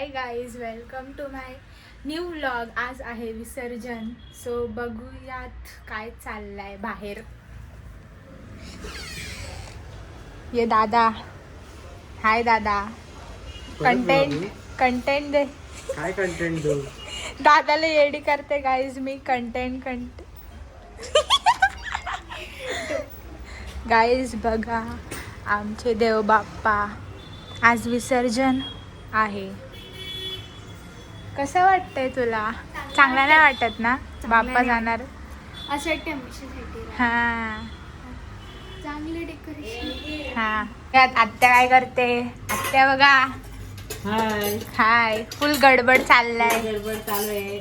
High guys, welcome to my new vlog. आज आहे विसर्जन. सो बघूयात काय चाललंय बाहेर. ये दादा. हाय दादा. कंटेंट दे. काय कंटेंट देऊ? दादाला येडी करते गाईज मी. कंटेंट गाईज बघा, आमचे देव बाप्पा आज विसर्जन आहे. कसं वाटतंय तुला? चांगला नाही वाटत ना? बाप्पा जाणार असं टेम्परेचरसाठी हा चांगले डेकोरेशन. हा. आत्या काय करते? आत्या बघा. हाय, हाय. फुल गडबड चाललाय. गडबड चालू आहे.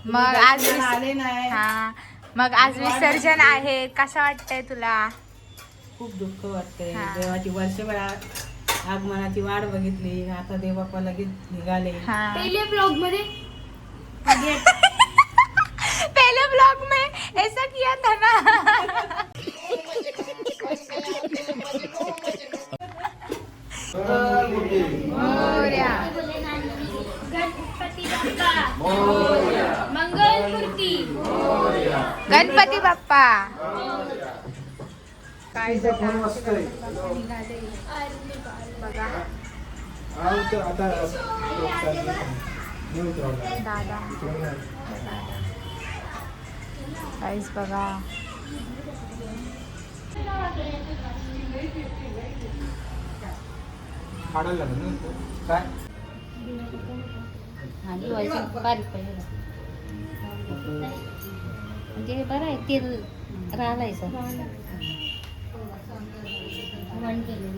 मग आज आले नाही. हा मग आज विसर्जन आहे. कसं वाटतंय तुला? खूप दुःख वाटतंय. हा. देवाची वर्षभर आगमनाची वाट बघितली. आता देव बाप्पा लगेच निघाले. हा. पहिले ब्लॉग मध्ये पहले ब्लॉग में ऐसा किया था ना. मोरया. गणपती बाप्पा मंगलमूर्ती. गणपती बाप्पा. काय निघाले. बघा दादा. काहीच बघा. काय म्हणजे बरं आहे तेल राहायचं वण केलं.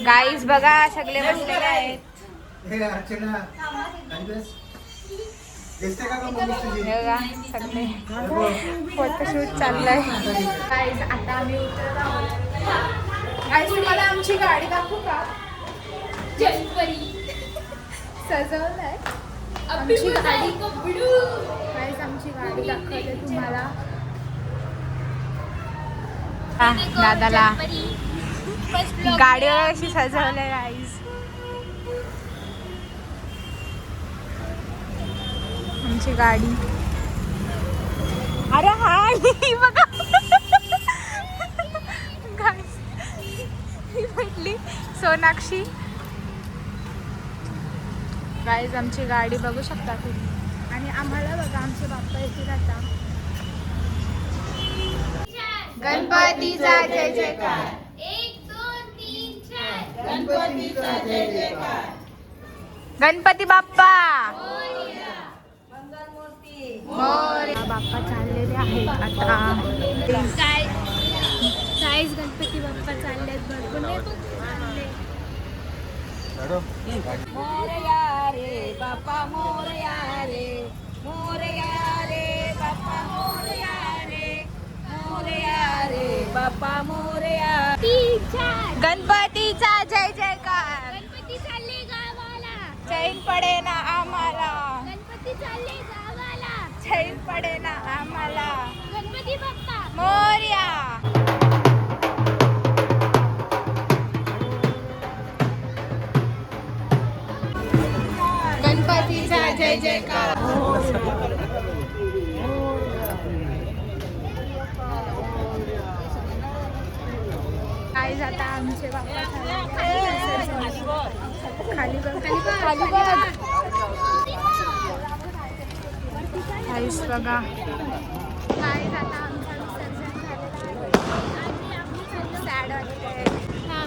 गाईज बघा, सगळे बसलेले आहेत. बघा सगळे फोटोशूट चाललंय. गाईज आता आम्ही उतरत आहोत. गाईज तुम्हाला आमची गाडी दाखवू का? सजवलंय आमची गाडी. गाईज आमची गाडी दाखवते तुम्हाला. दादाला गाडी अशी सजवलंय गाईज. आमची गाडी. अरे हाय बघा. गाईज ही भेटली सोनाक्षी. गाईज आमची गाडी बघू शकता तुम्ही. आणि आम्हाला बघा आमचे बाप्पा येथे जाता. गणपतीचा जय जयकार. 1 2 3 4 गणपतीचा जय जयकार. गणपती बाप्पा मंगलमूर्ती मोरया. बाप्पा चाललेले आहेत आता. गाईज गणपती बाप्पा चाललेत. भरपूर नाही पण चालले. मोरया रे बाप्पा मोरया रे. मोरया रे बाप्पा मोरया रे. मोरया रे बाप्पा मोरया. 3 4 गणपतीचा जय जयकार. गणपती चालले गावाला. चैन पडे ना आम्हाला. गणपती चालले गावाला. चैन पडे ना आम्हाला. गणपती बाप्पा मोरया. गणपतीचा जय जयकार. काय जाता आमचे बाप्पा खाली बघ. खाली बघ. काहीच बघा. काय जाता आमचं विसर्जन सॅड वाटतंय. हा.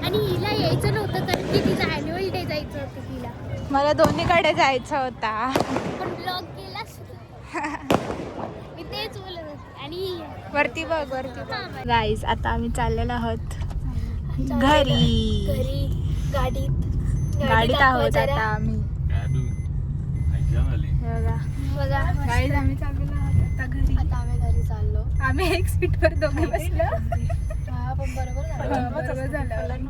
आणि हिला यायचं नव्हतं कारण की तिचं ॲन्युअल डे जायचं होतं तिला. मला दोन्हीकडे जायचं होता. पण ब्लॉग केलास. मी तेच बोलत होते. आणि वरती बघ. वरती हा, बघ. गाईज आता आम्ही चाललेलो आहोत घरी. गाडीत आहोत आता आम्ही. हे बघा. बघा गाईज आम्ही चाललेलो आहोत आता घरी. आता आम्ही घरी चाललो. आम्ही एक सीटवर दोघे बसलो. हा पण बरोबर झालं. बरोबर झालं.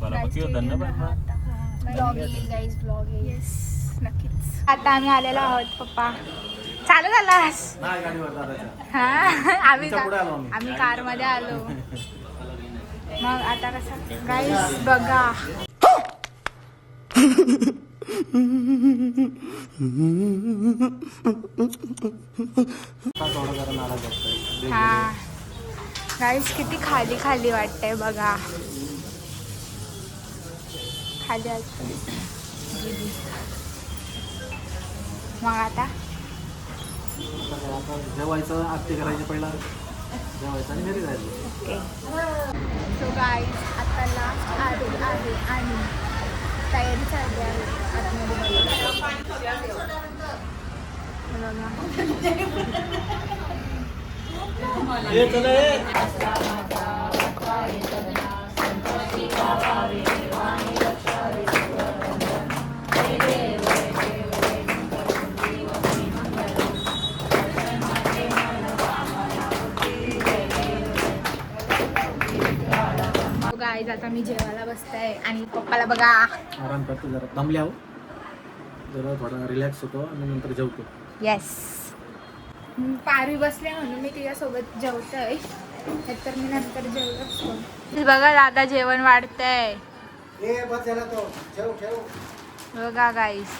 बरापती होता ना पण ब्लॉग येईल गाईज, ब्लॉग येईल. येस नक्कीच. आता आम्ही आलेलो आहोत पप्पा. चालू झालास? नाही गाडीवर दादाच्या. हा आम्ही तुमच्या पुढे आलो आम्ही. आम्ही कारमध्ये आलो. मग आता कसं गाईस बघा. थोडं जरा नाराज वाटतंय. हा गाईस किती खाली खाली वाटतंय बघा. खाली असतं. मग आता आता जेवायचं, आरती करायची पहिला, जेवायचं आणि घरी जायचं. ओके. सो गाईस आता लास्ट आरती आहे आणि तयारी चालली आहे आतमध्ये गाईज. आता मी जेवायला बसते आणि पप्पाला बघा. आराम करतो, जरा दमले आहो, जरा थोडा रिलॅक्स होतो आणि नंतर जेवतो. येस. पारवी बसले म्हणून मी तिच्यासोबत जेवतोय, तर मी नंतर जेवलो असतो. बघा दादा जेवण वाढतंय. बघा गाईस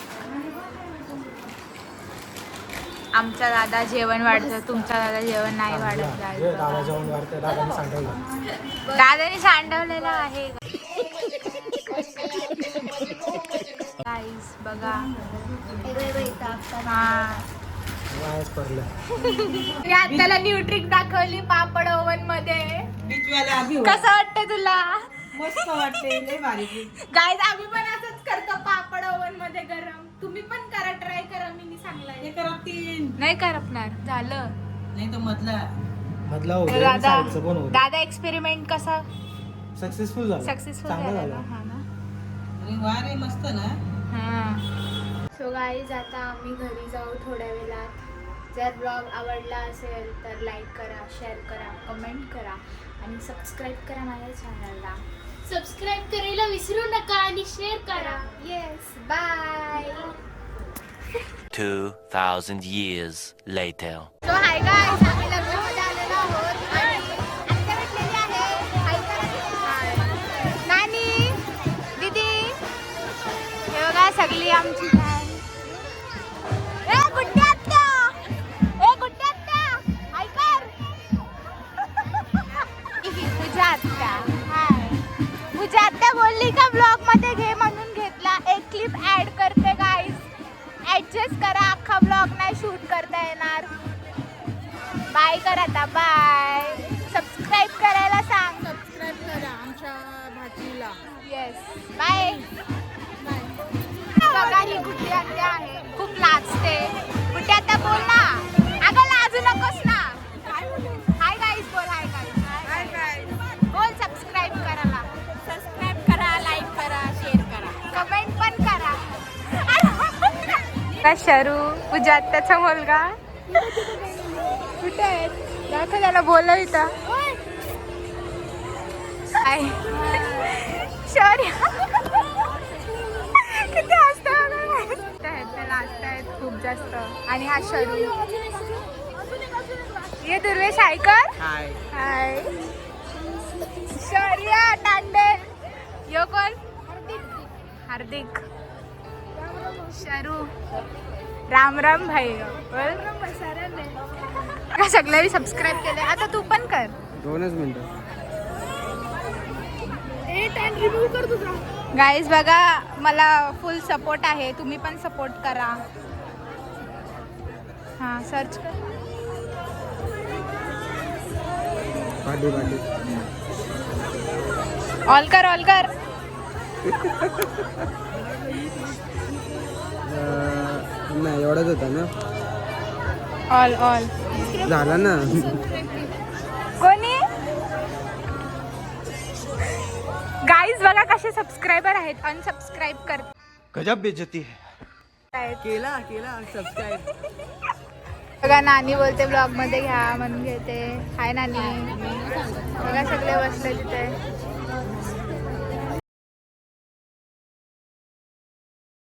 आमचा दादा जेवण वाढतं, तुमचा दादा जेवण नाही वाढत. दादा जेवण वाढतंय, दादाने सांगितलं. दादाने सांडवलेला आहे गाईस बघा. हा मी आत्याला न्यू ट्रिक दाखवली पापड ओव्हन मध्ये. कसं वाटतंय तुला? मस्त वाटते, लय भारी. गाईज आम्ही पण असंच करतो पापड ओव्हन मध्ये गरम. तुम्ही पण करा, ट्राय करा. मी सांगलाय हे करपतीन. नाही करपणार. झालं नाही तर मधला मधला तर दादा एक्सपेरिमेंट कसा सक्सेसफुल झाला. सक्सेसफुल चांगलं झाला झालं. ना? हा ना. अरे वा रे, मस्त ना. हा. सो गाईज आता आम्ही घरी जाऊ थोड्या वेळात. जर ब्लॉग आवडला असेल तर लाईक करा, शेअर करा, कमेंट करा आणि सबस्क्राईब करा माझ्या चॅनलला. सबस्क्राईब करायला विसरू नका आणि शेअर करा. Yes bye. 2,000 years later. So hi guys, आम्ही लग्नामध्ये आलेलो आहोत आणि आत्या भेटलेली आहे. हाय करा. नानी, दीदी, हे बघा सगळी आमची फॅन. ए गुड्डी आत्या, ए गुड्डी आत्या, हाय कर. पूजा आत्या, हाय. पूजा आत्या बोलली का ब्लॉग मध्ये घे म्हणून घेतला. एक क्लिप ऍड करते गाईज, ऍडजस्ट करा. अख्खा ब्लॉग नाही शूट करता येणार. बाय कर आता, बाय. सबस्क्राईब करायला सांग. सबस्क्राईब करा आमच्या भाचीला. Yes bye. बघा ही गुड्डी आत्या आहे, खूप लाजते. गुड्डी आत्या बोल ना. अगं लाजू नकोस ना. हाय गाईज बोल. Hi guys. हाय गाईज बोल. सबस्क्राईब करायला. सबस्क्राईब करा, लाईक करा, शेअर करा, कमेंट पण करा. का शरू पूजा आत्याचा मुलगा कुठे आहे? दाखव त्याला बोलव इथं. शौर्य किती हसतात त्याला, हसतायत खूप जास्त. आणि हा शरू. ये दुर्वेश हाय कर. हाय हाय. शौर्य तांडेल. यो कोण? हार्दिक. शरू. राम राम भाई. का सगळ्यांनी सबस्क्राईब केले. आता तू पण कर. 2 मिनिटं. गाईज बघा मला फुल सपोर्ट आहे, तुम्ही पण सपोर्ट करा. हा सर्च कर. ऑल कर, ऑल कर. नाही एवढाच होता ना. ऑल ऑल झाला ना. कोणी? गाईज बघा कसे सबस्क्रायबर आहेत, अनसबस्क्राईब कर. गजब बेइज्जती है. केला सबस्क्राईब. बघा नानी बोलते ब्लॉग मध्ये घ्या म्हणून घेते. हाय नानी. बघा सगळे बसले तिथे.